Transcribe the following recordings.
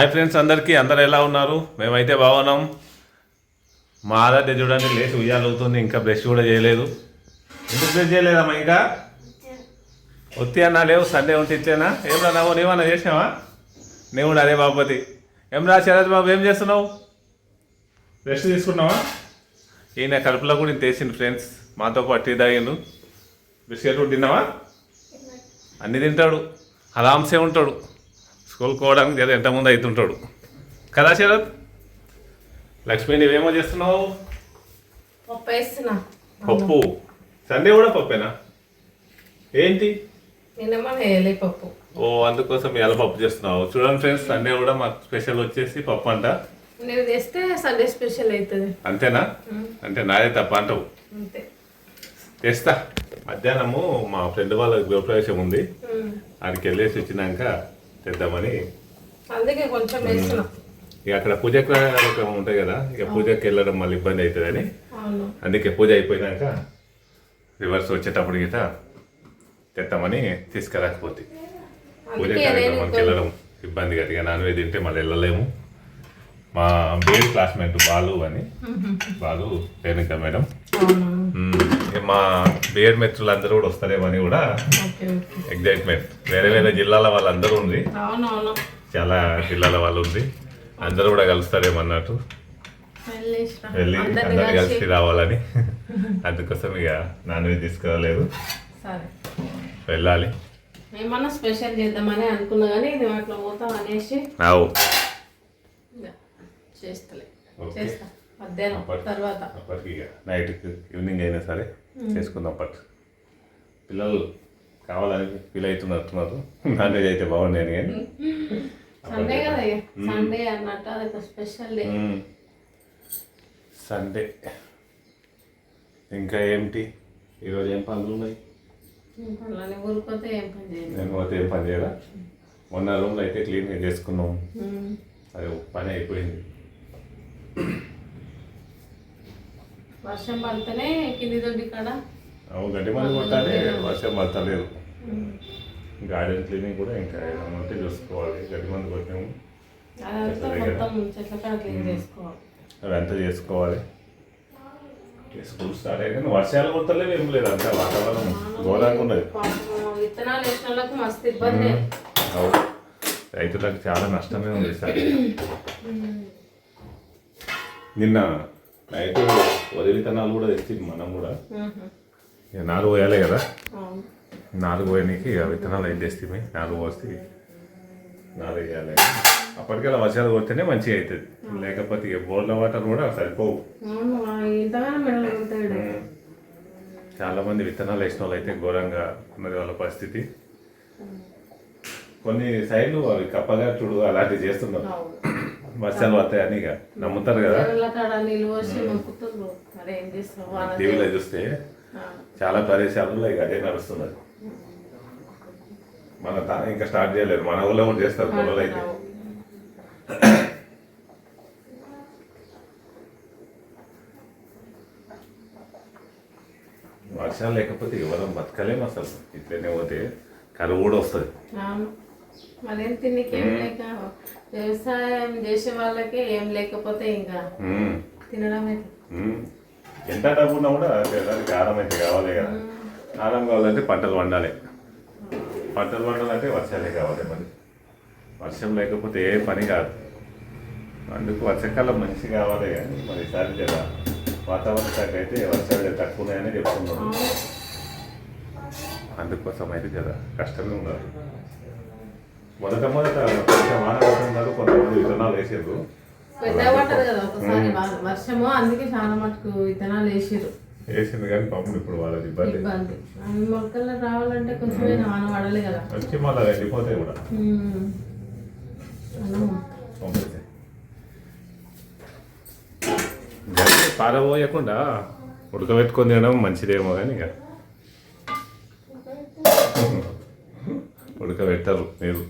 Hi friends, అందరూ ఎలా ఉన్నారు? మేమైతే బాగున్నాం. మా ఆరాధ్య చూడండి లేచి ఉయ్యాలవుతుంది, ఇంకా బ్రష్ కూడా చేయలేదు. ఎందుకు బ్రష్ చేయలేదమ్మా? ఇంకా ఒత్తి అన్నా లేవు, సండే ఉంటే ఇచ్చేనా? ఏం రావు, నీవన్నా చేసినావా? నేను కూడా అదే బాబతి. ఏం రా శరత్ బాబు, ఏం చేస్తున్నావు? రెస్ట్ తీసుకున్నావా? ఈయన కడుపులో కూడా ఇంత వేసిండు ఫ్రెండ్స్, మాతో పాటు టీ తాగిండు. బిస్కెట్ కూడా తిన్నావా? అన్నీ తింటాడు, ఆరామ్సే ఉంటాడు. స్కూల్కి పోవడానికి జర ఎంత ముందు అవుతుంటాడు కదా శరత్? లక్ష్మి, నువ్వేమో చేస్తున్నావు? పప్పు వేస్తున్నా. పప్పు? సండే కూడా పప్పేనా? ఏంటి నిన్నమ్మా వేయలే పప్పు. ఓ, అందుకోసం ఇలా పప్పు చేస్తున్నావు. చూడండి ఫ్రెండ్స్, సండే కూడా మాకు స్పెషల్ వచ్చేసి పప్పు అంట. నువ్వు చేస్తే సండే స్పెషల్ అవుతుంది. అంతేనా? అంటే నాదే తప్ప అంటావు? అంతే. తెస్తా. మధ్యాహ్నము మా ఫ్రెండ్ వాళ్ళ గృహప్రవేశం ఉంది, ఆడికి వెళ్ళేసి వచ్చినాక తెద్దామని. అందుకే కొంచెం వేస్తున్నా. ఇక అక్కడ పూజ కార్యక్రమం ఉంటాయి కదా, ఇక పూజకి వెళ్ళడం మళ్ళీ ఇబ్బంది అవుతుందని అందుకే పూజ అయిపోయినాక రివర్స్ వచ్చేటప్పుడు గిట తెద్దామని తీసుకురాకపోతే పూజ కార్యక్రమానికి వెళ్ళడం ఇబ్బంది కదా. ఇక నాన్ వెజ్ తింటే మళ్ళీ వెళ్ళలేము. మా బీఎడ్ క్లాస్మేట్ బాలు అని, బాలు రేణుక మేడం, మా బీఎడ్ మిత్రులందరూ కూడా వస్తారేమని కూడా ఎగ్జైట్మెంట్. వేరే వేరే జిల్లాల వాళ్ళందరూ ఉంది, చాలా జిల్లాల వాళ్ళు ఉంది, అందరూ కూడా కలుస్తారేమన్నట్టు వెళ్ళి అందరు కలిసి రావాలని. అందుకోసం ఇక నాన్ వెజ్ తీసుకురాలేదు, వెళ్ళాలి. ఏమన్నా స్పెషల్ చేద్దామని అనుకున్నా కానీ ఇది అట్లా పోతాం అనేసి చేస్తలే. చేస్తా మధ్యాహ్నం తర్వాత, అప్పటికి నైట్కి ఈవినింగ్ అయినా సరే చేసుకుందాం. అప్పటి పిల్లలు కావాలని ఫీల్ అవుతున్నట్టున్నారు. నాన్ వెజ్ అయితే బాగుండేది కానీ సండే కదా, సండే అన్నట్టు అది స్పెషల్ డే. సండే ఇంకా ఏమిటి? ఈరోజు ఏం పనులు ఉన్నాయి? ఊరిపోతే ఏం పని చేయాలి? నేను పోతే ఏం పని చేయాలా? మొన్న రూమ్లో అయితే క్లీన్గా చేసుకున్నాం, అది పని అయిపోయింది. వర్షం పడితేనే కింది దొడ్డి కాడ గడ్డి మంది కొట్టాలి, వర్షం పడతలేదు. గార్డెన్ క్లీనింగ్ కూడా ఇంకా ఏదైనా ఉంటే చూసుకోవాలి. గడ్డి మంది కొట్టాము, చెట్ల కాడ క్లీన్ చేసుకోవాలి, అవి అంతా చేసుకోవాలి. స్కూల్ స్టార్ట్ అయితే వర్షాలు కొట్టలేవు, ఏం లేదు, అంతా వాతావరణం ఘోరంగా ఉన్నది. విత్తనాలు వేసిన వాళ్ళకి మస్తు ఇబ్బంది. రైతులకు చాలా నష్టమే ఉంది సార్. నిన్న నైట్ వరి విత్తనాలు కూడా తెచ్చింది మనం కూడా. ఇక 4 పోయాలి కదా, 4 పోయడానికి ఇక విత్తనాలు ఏం చేస్తే 4 పోస్తే 4 వేయాలి. అప్పటికెలా వర్షాలు కొడితేనే మంచిగా అవుతుంది, లేకపోతే ఇక బోర్ల వాటర్ కూడా సరిపోవు. చాలా మంది విత్తనాలు వేసిన వాళ్ళు అయితే ఘోరంగా ఉన్నది వాళ్ళ పరిస్థితి. కొన్ని సైడ్లు అవి కప్పగట్టుడు అలాంటివి చేస్తున్నారు, వర్షాలు వస్తాయని ఇక నమ్ముతారు కదా. టీవీలో చూస్తే చాలా ప్రదేశాలలో ఇక అదే నడుస్తున్నది. మన ఇంకా స్టార్ట్ చేయలేదు, మన ఊళ్ళో కూడా చేస్తారు పొలాలు అయితే. వర్షాలు లేకపోతే ఎవరం బతకలేము అసలు. ఇట్లనే పోతే కరువు కూడా వస్తుంది. మరేం తిండికి ఏం లేక వ్యవసాయం చేసే వాళ్ళకి ఏం లేకపోతే ఇంకా తినడం ఎంత డబ్బు ఉన్నా కూడా దానికి ఆహారం అయితే కావాలి కదా. ఆహారం కావాలంటే పంటలు పండాలి, పంటలు పండాలంటే వర్షాలే కావాలి. మరి వర్షం లేకపోతే ఏ పని కాదు. అందుకు వర్షాకాలం మంచి కావాలి కానీ మరి ఈసారి కదా వాతావరణ శాఖ అయితే వర్షాలు తక్కువ ఉన్నాయని చెప్తున్నాడు. అందుకోసం అయితే కదా కష్టమే ఉండాలి. మొదట కొంచెం వాన పడుతున్నారు, కొంతమంది విత్తనాలు వేసారు, వర్షము, అందుకే చాలా మటుకు విత్తనాలు వేసింది కానీ పాపం ఇప్పుడు వాళ్ళకి ఇబ్బంది. మొక్కలు రావాలంటే కొంచెం వాన పడాలి కదా, వచ్చి మళ్ళీ వెళ్ళిపోతాయి కూడా. పారబోయకుండా ఉడకబెట్టుకొని తినడం మంచిదేమో కానీ ఇక ఉడకబెట్టరు మీరు.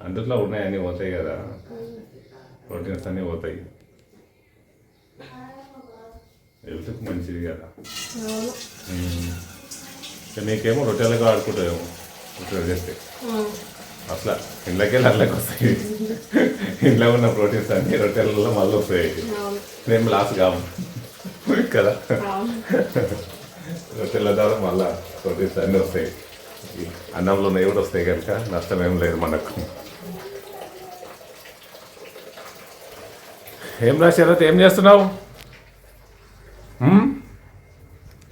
అందులో ఉన్నాయన్నీ పోతాయి కదా, ప్రోటీన్స్ అన్నీ పోతాయి, హెల్త్కి మంచిది కదా. నీకేమో రొట్టెలుగా ఆడుకుంటావేమో రొట్టెలు చేస్తే. అట్లా ఇంట్లోకి అల్లకి వస్తాయి. ఇంట్లో ఉన్న ప్రోటీన్స్ అన్ని రొట్టెలలో మళ్ళీ వస్తాయి. అవును మేము లాస్ కాము కదా. అవును రొట్టెల ద్వారా మళ్ళీ ప్రోటీన్స్ అన్నీ వస్తాయి. ఈ అన్నంలో నెయ్యి కూడా వస్తాయి కనుక నష్టం ఏం లేదు మనకు. ఏం రాశారో ఏం చేస్తున్నావు?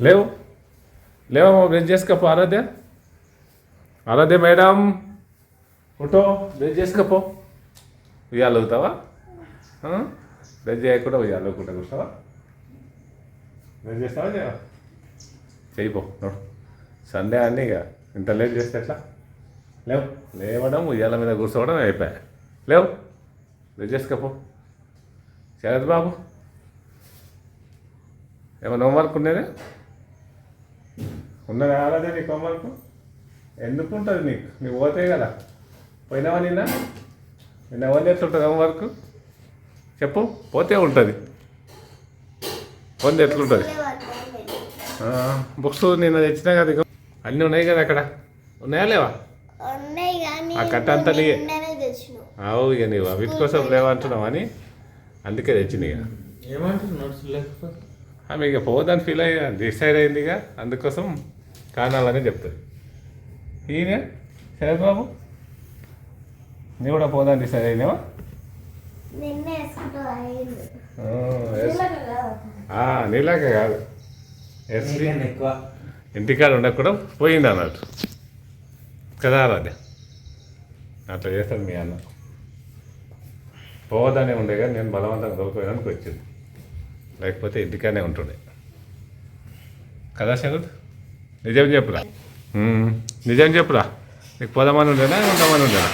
లేవు లేవు బ్రష్ చేసుకోపో. ఆరాధ్య ఆరాధ్య మేడం ఫోటో బ్రష్ చేసుకోపో. ఉయ్యాలు అవుతావా? బ్రష్ చేయకుండా ఉయ్యాలు అవ్వకుండా కూర్చోవా? బ్రష్ చేస్తావా చేయవా? చేయిపో. సండే అన్నీ ఇక ఇంత లేట్ చేస్తే ఎట్లా? లేవు లేవడం ఉయ్యాల మీద కూర్చోవడం అయిపోయా. లేవు బ్రష్ చేసుకోపో. శరత్ బాబు ఏమైనా హోంవర్క్ ఉండేదా? ఉన్నదా ఆరాధే నీకు హోంవర్క్? ఎందుకు ఉంటుంది నీకు? నీకు పోతే కదా. పోయినావా నిన్న ఎవరు ఎట్లుంటుంది హోంవర్క్ చెప్పు? పోతే ఉంటుంది. పోతే ఎట్లుంటుంది? బుక్స్ నిన్న తెచ్చినా కదా. ఇక అన్నీ ఉన్నాయి కదా అక్కడ. ఉన్నాయా లేవా? ఆ కట్ట అంతా నీ అవు. ఇక నీవు వీటి కోసం లేవంటున్నావు అని అందుకే తెచ్చింది. ఇక ఏమంటున్నాడు? ఆమె ఇక పోదని ఫీల్ అయ్యా డిసైడ్ అయింది. ఇక అందుకోసం కారణాలనే చెప్తుంది. ఈయన శరత్ బాబు నీ కూడా పోదని డిసైడ్ అయినావా? నీలాగా కాదు. ఎస్పీ ఎక్కువ ఇంటికాడ ఉండకుండా పోయింది అన్నట్టు కదా రాజా. అట్లా చేస్తాడు మీ అన్న. పోవద్దనే ఉండే కానీ నేను బలవంతంగా దొరికిపోయానికి వచ్చింది. లేకపోతే ఇంటికానే ఉంటుండే కదా. శరత్ నిజం చెప్పురా. నిజం చెప్పురా. నీకు పోదామని ఉండేనా ఉంటామని ఉండేనా?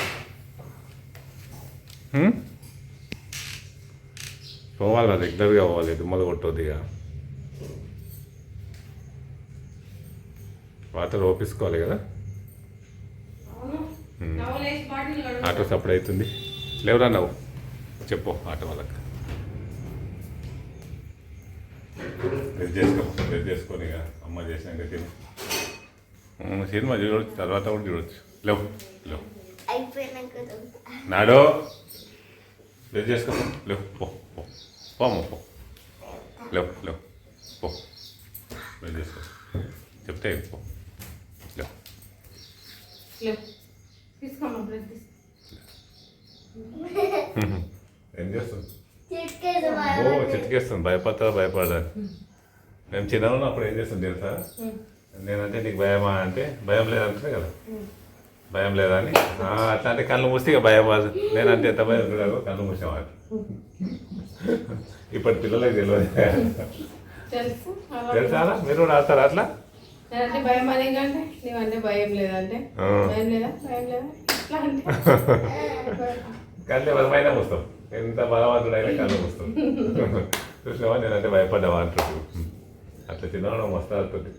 పోవాలి రెగ్యులర్గా పోవాలి. దుమ్మలు కొట్టొద్దు. ఇక వాటర్ ఓపించుకోవాలి కదా. ఆటో సప్లై అవుతుంది. లేవురా నవ్వు చెప్పు ఆటో వాళ్ళకి. రెడ్ చేసుకొని ఇక అమ్మ చేసాక తిని సినిమా చూడవచ్చు. తర్వాత కూడా చూడవచ్చు. లేవు లేవు నాడో రెడ్ చేసుకో. లేవు పో పో పోమ్మ పో. లేవు లేవు పో రెడ్ చేసుకో. చెప్తే పో. లేవు ఏం చేస్తుంది? ఓ చిట్కేస్తుంది. భయపడడానికి. మేము చిన్నగా అప్పుడు ఏం చేస్తుంది తెలుసా? నేనంటే నీకు భయమా అంటే భయం లేదంటే కదా. భయం లేదా అని అట్లా అంటే కళ్ళు మూస్తే ఇక భయం కాదు. నేనంటే ఎంత భయం చూడాలో కళ్ళు మూసేవాడు. ఇప్పటి పిల్లలకి తెలియదు. తెలుసా? మీరు కూడా ఆడతారా అట్లా? భయం అనే కంటే నీవంటే భయం లేదంటే భయం లేదా భయం లేదా కానీ మనమైనా వస్తాం. ఎంత బలవంతుడైనా కళ్ళు వస్తాం. చూసినావా నేనంటే భయపడ్డావా అంటుంటాడు. అట్లా చిన్నవాడు మస్తు ఆడుతుంది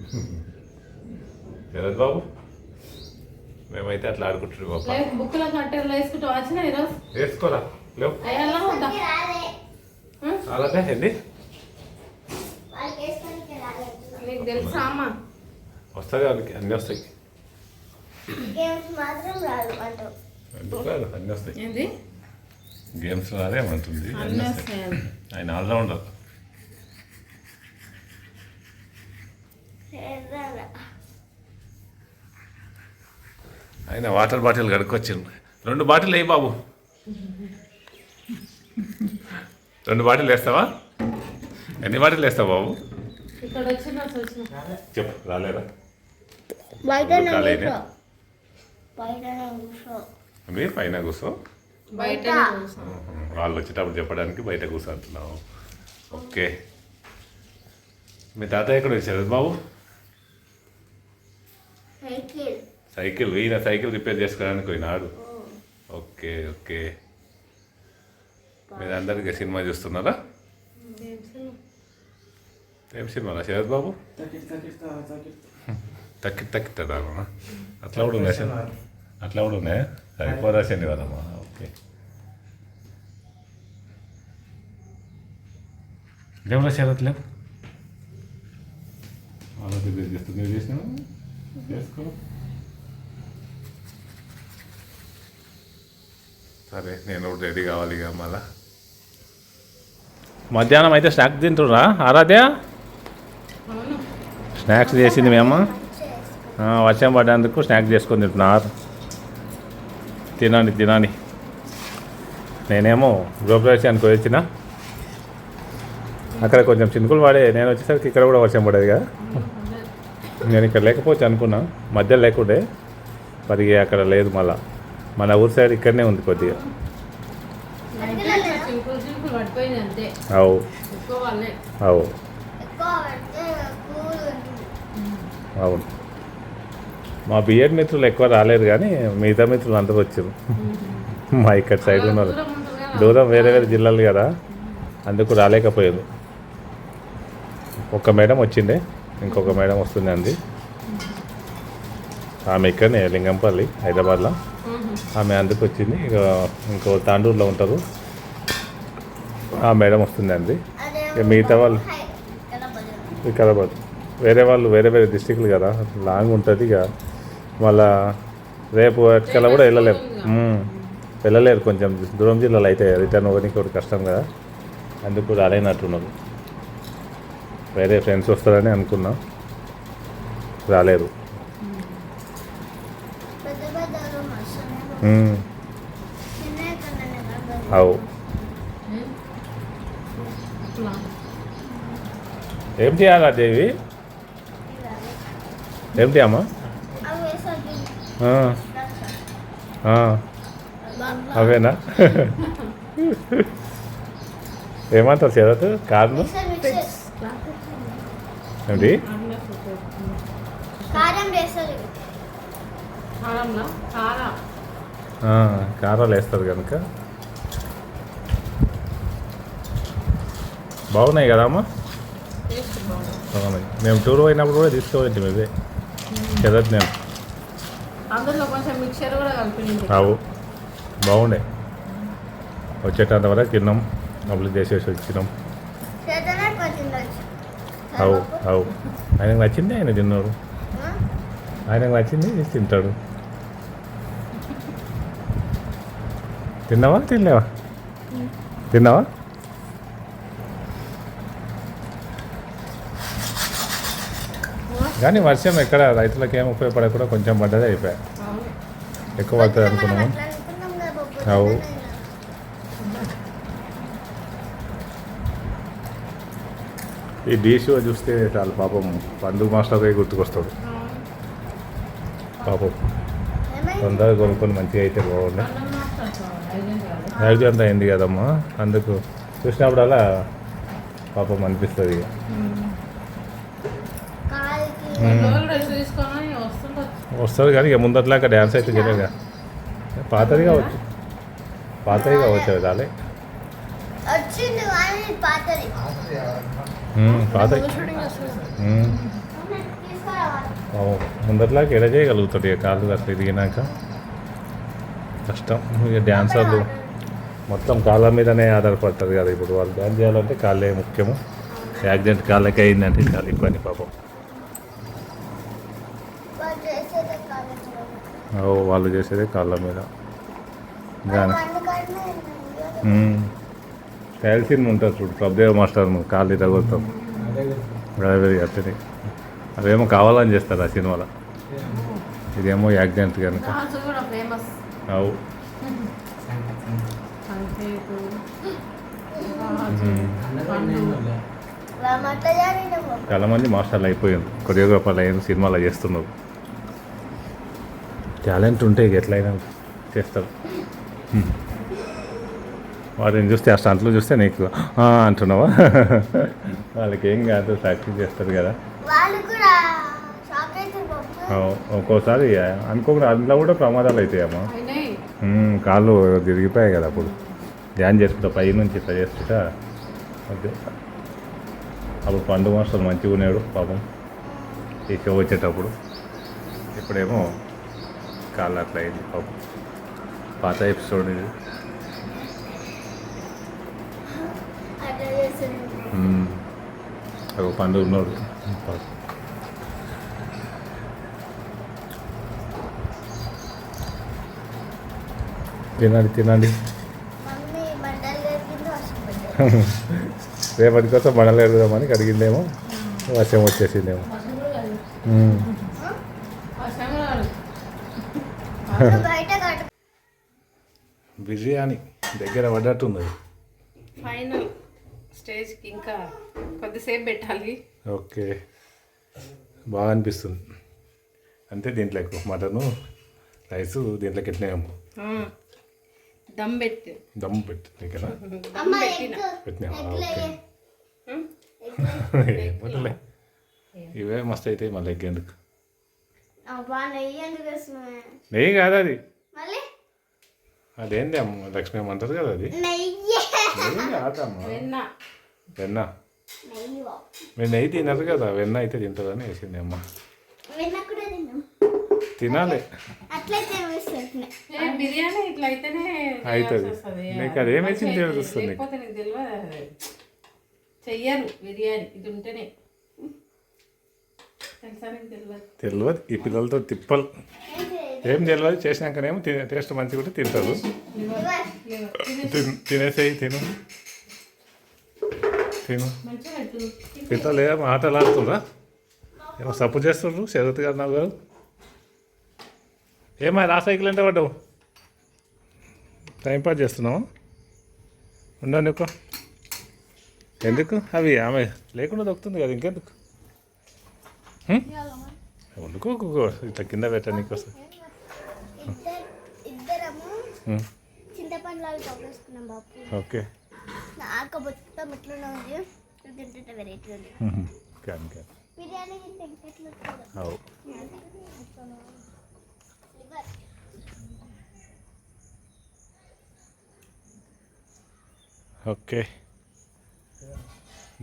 శరత్ బాబు. మేమైతే అట్లా ఆడుకుంటున్నాం. బుక్లో కట్టెలు వేసుకుంటూ వచ్చినా ఈరోజు వేసుకోరా. లేవు అలాగే ఏంది నీకు తెలుసా అమ్మా? వస్తుంది వాళ్ళకి అన్నీ వస్తాయి. ఎందుకు రాదు? అన్నీ వస్తాయి. ఏంది గేమ్స్ రాదే ఏమంటుంది. అన్నీ వస్తాయి. ఆయన ఆల్రౌండర్. ఆయన వాటర్ బాటిల్ కడుక్కొచ్చిండు. 2 బాటిల్ వేయి బాబు. 2 బాటిల్ వేస్తావా? ఎన్ని బాటిల్ వేస్తావు బాబు? ఇక్కడ వచ్చిన చెప్పు. రాలేదా? మీరు పైన కూర్చో. బయట వాళ్ళు వచ్చేటప్పుడు చెప్పడానికి బయట కూర్చో అంటున్నావు. ఓకే. మీ తాతయ్య ఎక్కడ వచ్చారు బాబు? సైకిల్ ఈయన సైకిల్ రిపేర్ చేసుకోవడానికి పోయినాడు. Okay okay. మీరు అందరికీ సినిమా చూస్తున్నారా? ఏం సినిమా శరత్ బాబు? తక్కిట్టదా? అట్లా కూడా ఉన్నాయి సార్. అట్లా కూడా ఉన్నాయా? సరిపోదా శనివారమ్మా? ఓకే. లేవురా శరత్ లేవు. వాళ్ళకి చేస్తుంది. చేసినా చేసుకో. సరే నేను రెడీ కావాలి ఇక మళ్ళా. మధ్యాహ్నం అయితే స్నాక్స్ తింటున్నా ఆరాధ్య. అవును. స్నాక్స్ చేసింది మేము వర్షం పడ్డందుకు స్నాక్స్ చేసుకొని తింటున్నారు. తినండి తినండి. నేనేమో గృహప్రవేశానికి వచ్చిన అక్కడ కొంచెం చినుకులు పడే, నేను వచ్చేసరికి ఇక్కడ కూడా వర్షం పడేది కదా. నేను ఇక్కడ లేకపోవచ్చు అనుకున్నా, మధ్యలో లేకుండే మరి అక్కడ లేదు. మళ్ళా మన ఊరి సైడ్ ఇక్కడనే ఉంది కొద్దిగా. చింపులు పడిపోయింది అంతే, అవు ఎక్కువ వాళ్ళే. అవు అవును. మా బిఎడ్ మిత్రులు ఎక్కువ రాలేరు కానీ మిగతా మిత్రులు అందరూ వచ్చారు. మా ఇక్కడ సైడ్ ఉన్నారు, దూరం ఉంటుంది కదా. దూరం వేరే వేరే జిల్లాలు కదా, అందుకు రాలేకపోయారు. ఒక్క మేడం వచ్చిండే, ఇంకొక మేడం వస్తుంది అంది. ఆమె ఇక్కడనే లింగంపల్లి హైదరాబాద్లో. ఆమె అందుకు వచ్చింది. ఇక ఇంకో తాండూరులో ఉంటారు, ఆ మేడం వస్తుంది అంది. ఇక మిగతా వాళ్ళు వికారాబాద్, వేరే వాళ్ళు వేరే వేరే డిస్టిక్లు కదా, లాంగ్ ఉంటుంది. ఇక మళ్ళా రేపు ఎక్కల కూడా వెళ్ళలేరు. వెళ్ళలేరు, కొంచెం దూరం జిల్లాలు అయితే రిటర్న్ అవ్వడానికి ఒకటి కష్టం కదా, అందుకు రాలేనట్టున్నారు. వేరే ఫ్రెండ్స్ వస్తారని అనుకున్నా, రాలేరు. అవు అట్లా. ఏంటి అలా దేవి, ఏంటి అమ్మా? అవేనా? ఏమంటారు శరత్ కార్లు ఏంటి? కారంలో కారం. కారాలు వేస్తారు కనుక బాగున్నాయి కదా అమ్మా. టేస్ట్ బాగుంది. బాగున్నాయి. మేము టూర్ పోయినప్పుడు కూడా తీసుకోవాలి ఇవే శరత్ నేను. అందులో కొంచెం మిక్చర్ కూడా కలిపింది. అవు బాగుండే. వచ్చేటంత వరకు తిన్నాం, అప్పుడు చేసేసి వచ్చినాం. అవు అవు ఆయనకు నచ్చింది, ఆయన తిన్నాడు. ఆయనకు నచ్చింది తింటాడు. తిన్నావా తినలేవా? తిన్నావా? కానీ వర్షం ఎక్కడ రైతులకు ఏం ఉపయోగపడకుండా కొంచెం పడ్డదే అయిపోయా. అవును. ఎక్కువ పడుతుంది అనుకున్నాము. అవు ఈ డీ షో చూస్తే చాలు పాపం పండుగ మాస్టర్ గుర్తుకొస్తాడు. పాపం తొందరగా కొనుక్కొని మంచిగా అయితే బాగుండే. యాక్సిడెంట్ అయింది కదమ్మా, అందుకు చూసినప్పుడల్లా పాపం అనిపిస్తుంది. ఇక వస్తుంది కానీ ఇక ముందట్లాగా డ్యాన్స్ అయితే చేయలేగా. పాతది కావచ్చు, పాతది కావచ్చు, అది రాలే పాతది. ముందట్లాగా ఎడ చేయగలుగుతాడు ఇక, కాళ్ళు అట్లా ఎదిగినాక కష్టం. ఇక డ్యాన్సర్లు మొత్తం కాళ్ళ మీదనే ఆధారపడతారు కదా. ఇప్పుడు వాళ్ళు డ్యాన్స్ చేయాలంటే కాళ్ళే ముఖ్యము. యాక్సిడెంట్ కాళ్ళకి అయిందంటే చాలా ఇబ్బంది పాపం. వాళ్ళు చేసేదే కాళ్ళ మీద. కానీ స్టైల్ సినిమా ఉంటుంది చూడు, ప్రభుదేవ మాస్టర్ కాళ్ళు తగులుతాం అదే అట్లనే. అవేమో కావాలని చేస్తారు ఆ సినిమాలో, ఇదేమో యాక్సిడెంట్ కనుక. అవు చాలామంది మాస్టర్లు అయిపోయారు, కొరియోగ్రాఫర్లు అయ్యారు, సినిమాలో చేస్తున్నారు. టాలెంట్ ఉంటే ఇక ఎట్లయినా చేస్తారు. వాటిని చూస్తే ఆ స్టంట్లు చూస్తే నీకు అంటున్నావా? వాళ్ళకి ఏం కాదు, ప్రాక్టీస్ చేస్తారు కదా. ఒక్కోసారి అనుకోకుండా అందులో కూడా ప్రమాదాలు అవుతాయమ్మా. కాళ్ళు తిరిగిపోయాయి కదా అప్పుడు ధ్యాన్ చేసుకుంటా, పై నుంచి ఇట్లా చేసుకుంటా. అదే అప్పుడు పండు మాస్టర్ మంచిగా ఉన్నాడు పాపం ఈ షో వచ్చేటప్పుడు. ఇప్పుడేమో కాళ్ళు అట్లా అయింది పాపం. పాత ఎపిసోడ్ ఇది. ఒక పండు ఉన్నాడు. తినండి తినండి. మమ్మీ బండలు కడిగింది వర్షం పడ్డది. రేపటి కోసం బండలు ఎరుగుదామని కడిగిందేమో వర్షం వచ్చేసిందేమో. వర్షం కూడా కాదు. ఉమ్. వర్షం కూడా కాదు. నువ్వు బయట కట్టు. బిర్యానీ దగ్గర పడ్డట్టున్నది. ఫైనల్ స్టేజ్కి ఇంకా కొద్దిసేపు పెట్టాలి. ఓకే, బాగా అనిపిస్తుంది. అంటే దీంట్లోకి మటను రైస్ దీంట్లోకి ఎట్టినాము. దమ్ పెట్టి దమ్ పెట్టి ఇక్కడ అమ్మ పెట్టిన. పెట్టినాము. ఎగ్గులయ్యే. ఓకే, ఏమోలే. ఇవే మస్తు అవుతాయి మళ్ళీ ఎగ్గేందుకు. అబ్బా నెయ్యి ఎందుకు వేస్తున్నావు? నెయ్యి కాదు అది, మళ్ళీ అదేంటి అమ్మ లక్ష్మి అంటారు కదా అది. నెయ్యి. నెయ్యి కాదమ్మా, వెన్న. వెన్న. నెయ్యి బాబు. మీరు నెయ్యి తినరు కదా, వెన్న అయితే తింటుందని వేసింది అమ్మ. వెన్న కూడా తిన్నాం. తినాలి. అట్లయితే వేస్తున్నా. బిర్యానీ ఇట్లా అయితేనే అవుతుంది. చేయాల్సి వస్తది. నీకు అదేం వేసింది తెలుస్తుంది నీకు. లేకపోతే నీకు తెలియదు అది. చెయ్యరు బిర్యానీ ఇది ఉంటేనే. తెలుసా నీకు తెలియదు. తెలియదు ఈ పిల్లలతో తిప్పలు. ఏం తెలియదు, చేసినాకనేమో టేస్ట్ మంచిగా ఉంటే తింటారు. తినేసేయి, తిను తిను. మంచిగా పెట్టు. పిల్లలు ఏమో ఆటలు ఆడుతుర్రా, ఏమో సప్పు చేస్తుండ్రు. శరత్ గారు నావు గారు ఏమో రా సైకిల్ అంటే పడ్డావు. టైంపాస్ చేస్తున్నావా? ఉండవు నీకు ఎందుకు? అవి ఆమె లేకుండా దొక్కుతుంది కదా, ఇంకెందుకు వండుకో. ఇట్లా కింద పెట్టా నీకోసం. ఇద్దరము చింతపండు లాగా వేసుకున్నాం బాబు. ఓకే, నాకు మొత్తం ఎట్లున్నది తింటుంటే వెరైటీ ఉంది. కానీ కానీ బిర్యానీ తింటే ఎట్లా అవు. ఓకే,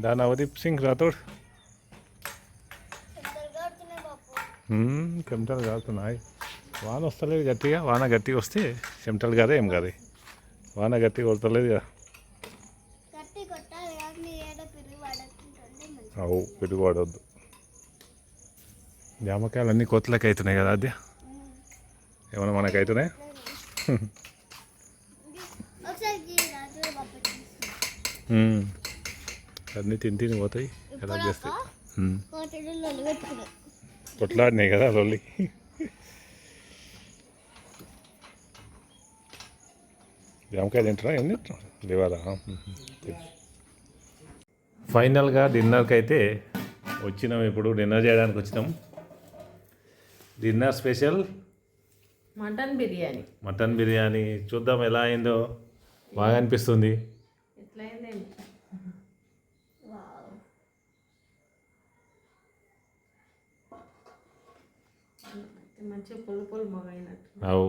దాని అవదీప్ సింగ్ రాథోడ్. చెమటలు కాలుతున్నాయి. వాన వస్తలేదు గట్టిగా. వాన గట్టిగా వస్తే చెమటలు కాదే ఏం కాదు. వాన గట్టిగా కొడతలేదు కదా. గట్టి కొట్టాలి కానీ ఏదో పిరుగు పడుతుంటుంది. అవు, పిడుగు పడవద్దు. జామకాయలు అన్నీ కోతలకి అవుతున్నాయి కదా. అదే ఏమన్నా మనకు అవుతున్నాయి. ఒకసారి రాత్రి పప్పు అన్నీ తిని పోతాయి ఎలా చేస్తాయి. కోటలు పెట్టుకున్నాం. కొట్లాడినాయి కదా లొల్లి. జామకాయలు తింటారా? ఏం తింటారా? లేవాలా? ఫైనల్గా డిన్నర్కి అయితే వచ్చినాం. ఇప్పుడు డిన్నర్ చేయడానికి వచ్చినాం. Dinner special mutton biryani. Mutton biryani. చూద్దాం ఎలా అయిందో. బాగా అనిపిస్తుంది. ఎట్లా అయిందండి? మంచిగా పొలు పొలు మొగైనట్టు. అవు,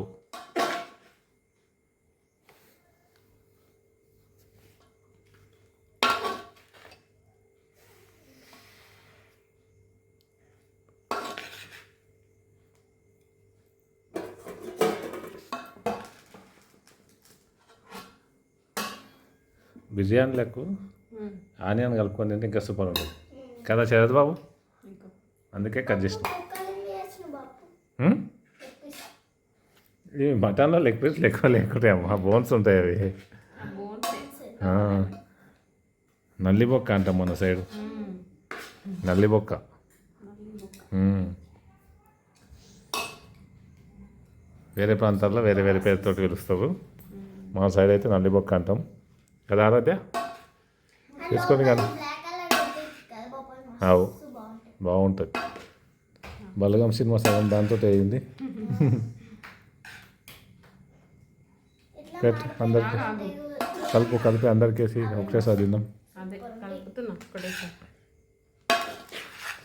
బిర్యానీలకు ఆనియన్ కలుపుకొని తింటే ఇంకా సూపర్ ఉంటుంది కదా శరత్ బాబు. అందుకే కట్ చేసిన. ఈ మటన్లో లెగ్ పీస్ ఎక్కువ లేకుంటాయి అమ్మా, బోన్స్ ఉంటాయి అవి. నల్లిబొక్క అంటాం మన సైడు. నల్లిబొక్క. వేరే ప్రాంతాల్లో వేరే వేరే పేరుతో పిలుస్తారు. మా సైడ్ అయితే నల్లిబొక్క అంటాం కదా. ఆరాధ్య తీసుకొని కానీ అవు, బాగుంటుంది. బలగం సినిమా సగం దాంతో అయింది. అందరికి కలిపి అందరికేసి ఒకటేసారి తిందాం. అదే కలుపుతున్నా ఒకటేసారి.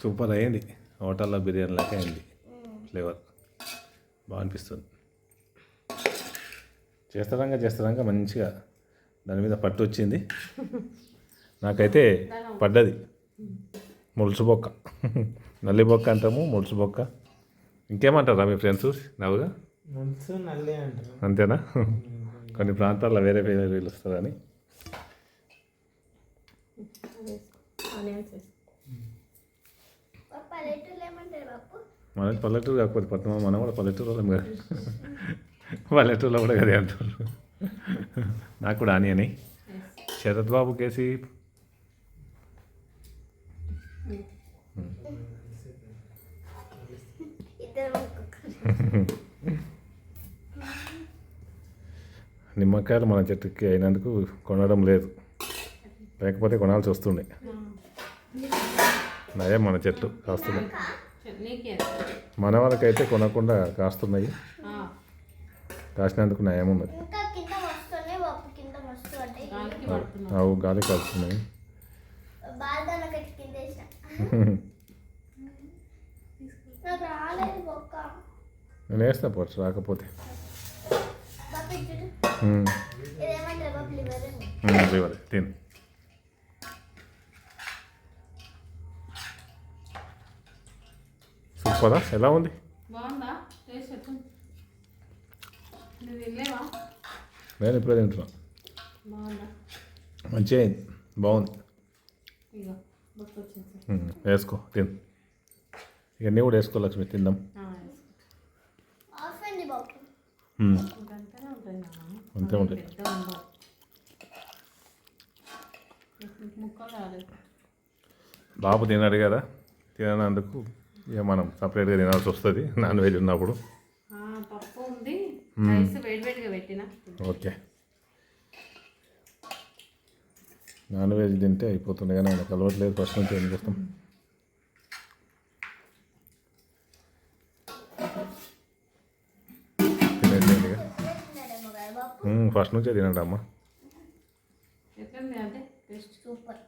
సూపర్ అయ్యింది. హోటల్లో బిర్యానీ లాగా అయింది. ఫ్లేవర్ బాగా అనిపిస్తుంది. చేస్తారంగా మంచిగా దాని మీద పట్టు వచ్చింది. నాకైతే పడ్డది ములుసు బొక్క. నల్లి బొక్క అంటాము, ములుసు బొక్క. ఇంకేమంటారా మీ ఫ్రెండ్స్ నవ్వుగా? ములుసు నల్లి అంటారు. అంతేనా? కొన్ని ప్రాంతాల్లో వేరే వేరే పిలుస్తారని. పల్లెటూరులో ఏమంటారు బాపు? మన పల్లెటూరు కాకపోతే పట్టణం, మనం కూడా పల్లెటూరు వాళ్ళం కదా. పల్లెటూరులో కూడా కదే అంటారు. నాకు కూడా ఆనియని శరత్ బాబు కేసి ఇద్దరు నిమ్మకాయలు మన చెట్టుకి అయినందుకు కొనడం లేదు, లేకపోతే కొనాల్సి వస్తుండే. నయం మన చెట్టు కాస్తున్నాయి, నీకే మన వాళ్ళకైతే కొనకుండా కాస్తున్నాయి. కాసినందుకు నయం ఉన్నది. ఇంకా కింద వస్తున్నాయి బాబు, కింద వస్తూ అంటే గాలికి పడుతున్నావు. అవు గాలి కాస్తున్నాయి. బాగా నాకు కింద వేసిన నాకు రాలేదు బొక్క నేను వేస్తా పోవచ్చు రాకపోతే. బాబు చూడు ఉమ్, ఇదేమంటారు బాబు లివర్ ఇవ్వాలి తిను. సూపరా, ఎలా ఉంది? బాగుందా టేస్ట్ ఎట్లా? నువ్వు తినలేవా? నేను ఇప్పుడే తింటున్నా. బాగుందా? మంచిగా అయింది, బాగుంది. ఇగో బొక్క వచ్చింది. వేసుకో తిను. ఇవన్నీ కూడా వేసుకో లక్ష్మి, తిందాం. ఆఫ్ అయింది బాబు ఇంకంతనే ఉంటుంది నాన్న. అంతే ఉంటుంది. పెద్దగా ఉండవు. ముక్కలు రాలేదు. బాబు తిన్నాడు కదా, తిననందుకు ఇక మనం సపరేట్గా తినాల్సి వస్తుంది నాన్ వెజ్ ఉన్నప్పుడు. పప్పు ఉంది, రైస్ వేడివేడిగా పెట్టిన. ఓకే, నాన్ వెజ్ తింటే అయిపోతుంది కానీ ఆయనకు అలవాట్లేదు ఫస్ట్ నుంచి. ఏం చేస్తాం? తినేసేయండి ఇక. తిన్నాడేమో కదా బాబు ఫస్ట్ నుంచే తినండి అమ్మ. ఎట్లుంది అంటే టేస్ట్? సూపర్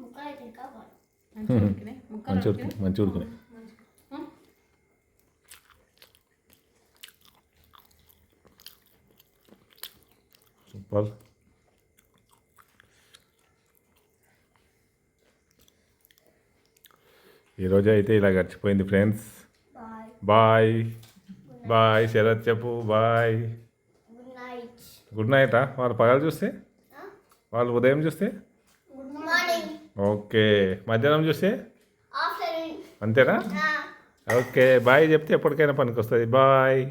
ముక్కలు అయితే ఇంకా బాగుంది మంచిగా ఉడికినాయి. ముక్కలు మంచి ఉడికినాయి. ఉడికినాయి, మంచి ఉడికినాయి. సూపర్. ఈరోజు అయితే ఇలా గడిచిపోయింది friends. Bye bye bye Sharath చెప్పు బాయ్. గుడ్ నైట్ గుడ్ నైటా? వాళ్ళు పగలు చూస్తే, వాళ్ళు ఉదయం చూస్తే గుడ్ మార్నింగ్ ఓకే, మధ్యాహ్నం చూస్తే ఆఫ్టర్నూన్ అంతేనా? ఓకే బాయ్ చెప్తే ఎప్పటికైనా పనికి వస్తుంది. బాయ్.